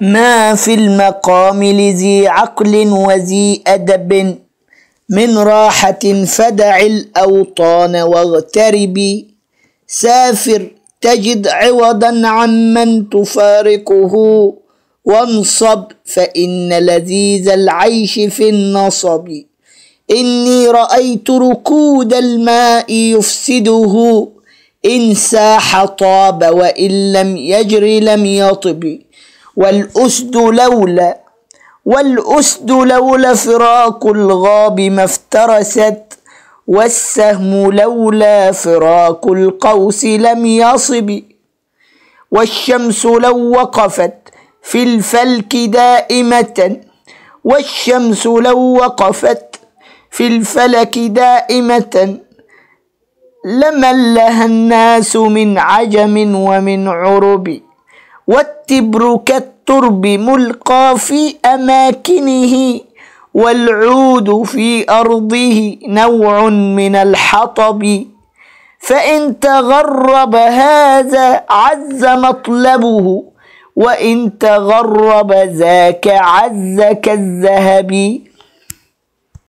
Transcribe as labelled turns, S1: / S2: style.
S1: ما في المقام لذي عقل وذي أدب من راحة فدع الأوطان واغتربي. سافر تجد عوضا عمن تفارقه، وانصب فإن لذيذ العيش في النصب. إني رأيت ركود الماء يفسده، إن ساح طاب وإن لم يجر لم يطب. والأسد لولا فراق الغاب ما افترست، والسهم لولا فراق القوس لم يصب. والشمس لو وقفت في الفلك دائمة لملها الناس من عجم ومن عرب. والتبر كالترب ملقى في أماكنه، والعود في أرضه نوع من الحطب. فإن تغرب هذا عز مطلبه، وإن تغرب ذاك عز كالذهب.